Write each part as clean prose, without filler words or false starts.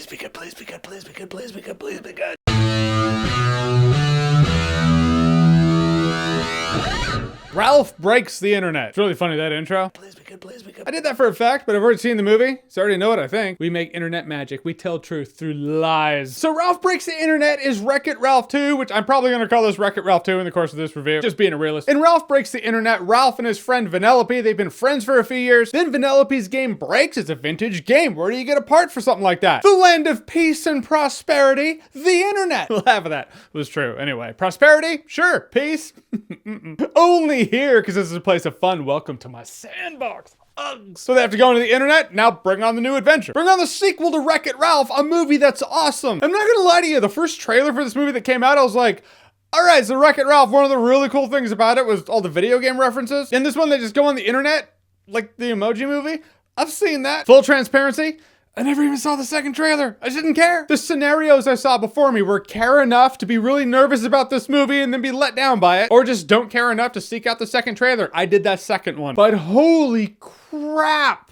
Please be good, please be good, please be good, please be good, please be good. Ralph breaks the internet. It's really funny, that intro. Please be good, please be good. I did that for a fact, but I've already seen the movie, so I already know what I think. We make internet magic. We tell truth through lies. So Ralph Breaks the Internet is Wreck-It Ralph 2, which I'm probably gonna call this Wreck-It Ralph 2 in the course of this review. Just being a realist. In Ralph Breaks the Internet, Ralph and his friend Vanellope, they've been friends for a few years. Then Vanellope's game breaks. It's a vintage game. Where do you get a part for something like that? The land of peace and prosperity, the internet. Half of that was true. Anyway, prosperity? Sure. Peace? Only here, because this is a place of fun. Welcome to my sandbox. Ugh. So they have to go into the internet. Now bring on the new adventure. Bring on the sequel to Wreck-It Ralph, a movie that's awesome. I'm not gonna lie to you, the first trailer for this movie that came out, I was like, all right, so Wreck-It Ralph, one of the really cool things about it was all the video game references. In this one, they just go on the internet, like the Emoji Movie. I've seen that. Full transparency, I never even saw the second trailer. I didn't care. The scenarios I saw before me were care enough to be really nervous about this movie and then be let down by it, or just don't care enough to seek out the second trailer. I did that second one. But holy crap,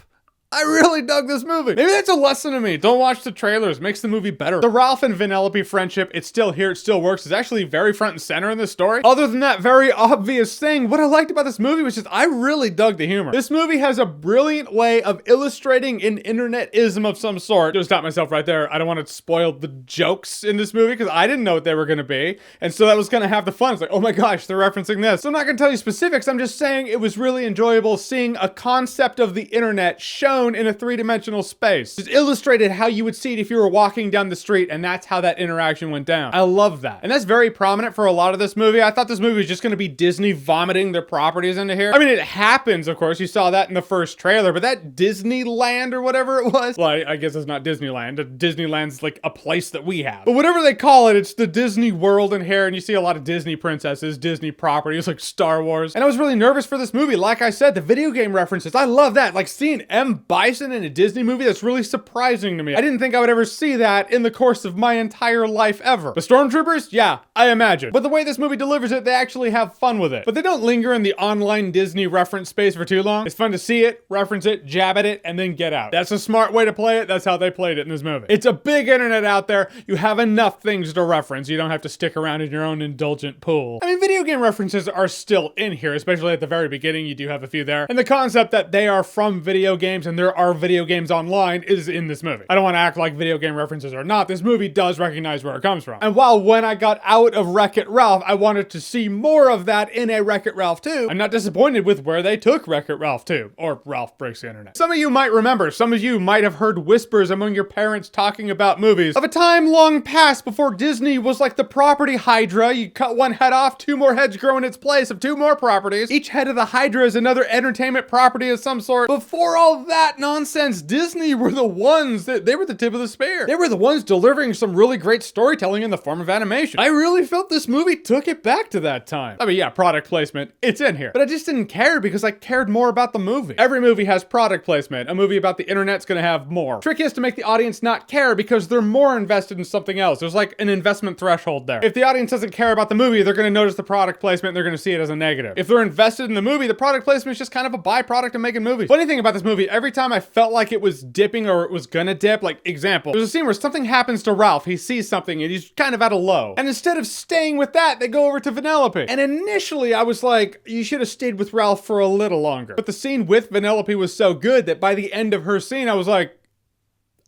I really dug this movie. Maybe that's a lesson to me. Don't watch the trailers. Makes the movie better. The Ralph and Vanellope friendship, it's still here, it still works. It's actually very front and center in this story. Other than that very obvious thing, what I liked about this movie was just I really dug the humor. This movie has a brilliant way of illustrating an internetism of some sort. Just stop myself right there. I don't want to spoil the jokes in this movie because I didn't know what they were going to be. And so that was going to have the fun. It's like, oh my gosh, they're referencing this. So I'm not going to tell you specifics. I'm just saying it was really enjoyable seeing a concept of the internet shown in a three-dimensional space. Just illustrated how you would see it if you were walking down the street, and that's how that interaction went down. I love that. And that's very prominent for a lot of this movie. I thought this movie was just gonna be Disney vomiting their properties into here. I mean, it happens, of course. You saw that in the first trailer, but that Disneyland or whatever it was, well, I guess it's not Disneyland. Disneyland's like a place that we have. But whatever they call it, it's the Disney world in here, and you see a lot of Disney princesses, Disney properties like Star Wars. And I was really nervous for this movie. Like I said, the video game references, I love that. Like seeing M. Bison in a Disney movie, that's really surprising to me. I didn't think I would ever see that in the course of my entire life ever. The Stormtroopers? Yeah, I imagine. But the way this movie delivers it, they actually have fun with it. But they don't linger in the online Disney reference space for too long. It's fun to see it, reference it, jab at it, and then get out. That's a smart way to play it. That's how they played it in this movie. It's a big internet out there. You have enough things to reference. You don't have to stick around in your own indulgent pool. I mean, video game references are still in here, especially at the very beginning. You do have a few there. And the concept that they are from video games and there are video games online is in this movie. I don't want to act like video game references are not. This movie does recognize where it comes from. And while when I got out of Wreck-It Ralph, I wanted to see more of that in a Wreck-It Ralph 2, I'm not disappointed with where they took Wreck-It Ralph 2, or Ralph Breaks the Internet. Some of you might remember, some of you might have heard whispers among your parents talking about movies of a time long past before Disney was like the property Hydra. You cut one head off, two more heads grow in its place of two more properties. Each head of the Hydra is another entertainment property of some sort. Before all that nonsense, Disney were the ones that they were the tip of the spear. They were the ones delivering some really great storytelling in the form of animation. I really felt this movie took it back to that time. I mean, yeah, product placement, it's in here. But I just didn't care because I cared more about the movie. Every movie has product placement. A movie about the internet's gonna have more. Trick is to make the audience not care because they're more invested in something else. There's like an investment threshold there. If the audience doesn't care about the movie, they're gonna notice the product placement and they're gonna see it as a negative. If they're invested in the movie, the product placement is just kind of a byproduct of making movies. Funny thing about this movie, every time I felt like it was dipping or it was gonna dip, like example, there's a scene where something happens to Ralph. He sees something and he's kind of at a low. And instead of staying with that, they go over to Vanellope. And initially I was like, you should have stayed with Ralph for a little longer. But the scene with Vanellope was so good that by the end of her scene, I was like,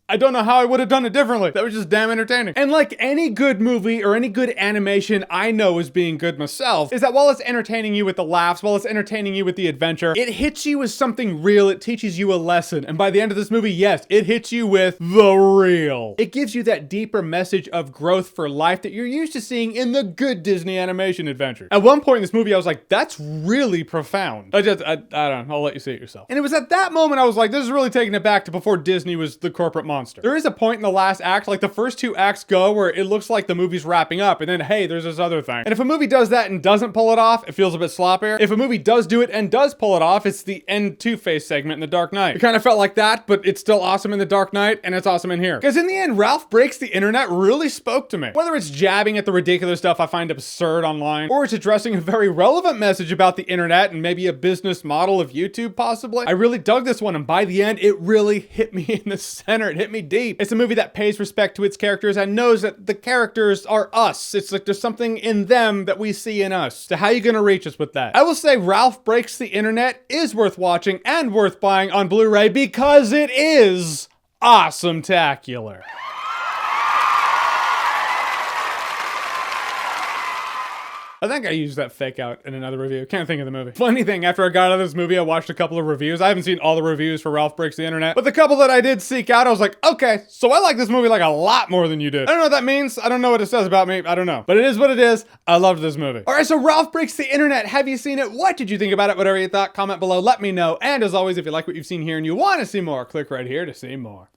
I don't know how I would have done it differently. That was just damn entertaining. And like any good movie or any good animation I know as being good myself, is that while it's entertaining you with the laughs, while it's entertaining you with the adventure, it hits you with something real. It teaches you a lesson. And by the end of this movie, yes, it hits you with the real. It gives you that deeper message of growth for life that you're used to seeing in the good Disney animation adventures. At one point in this movie, I was like, that's really profound. I don't know. I'll let you see it yourself. And it was at that moment I was like, this is really taking it back to before Disney was the corporate monster. There is a point in the last act, like the first two acts go where it looks like the movie's wrapping up and then, hey, there's this other thing. And if a movie does that and doesn't pull it off, it feels a bit sloppier. If a movie does do it and does pull it off, it's the end Two-Face segment in The Dark Knight. It kind of felt like that, but it's still awesome in The Dark Knight and it's awesome in here. Because in the end, Ralph Breaks the Internet really spoke to me. Whether it's jabbing at the ridiculous stuff I find absurd online, or it's addressing a very relevant message about the internet and maybe a business model of YouTube possibly, I really dug this one, and by the end, it really hit me in the center. It hit me deep. It's a movie that pays respect to its characters and knows that the characters are us. It's like there's something in them that we see in us. So how are you gonna reach us with that? I will say Ralph Breaks the Internet is worth watching and worth buying on Blu-ray because it is awesome-tacular. I think I used that fake out in another review. Can't think of the movie. Funny thing, after I got out of this movie, I watched a couple of reviews. I haven't seen all the reviews for Ralph Breaks the Internet, but the couple that I did seek out, I was like, okay, so I like this movie like a lot more than you did. I don't know what that means. I don't know what it says about me. I don't know. But it is what it is. I loved this movie. All right, so Ralph Breaks the Internet. Have you seen it? What did you think about it? Whatever you thought, comment below. Let me know. And as always, if you like what you've seen here and you want to see more, click right here to see more.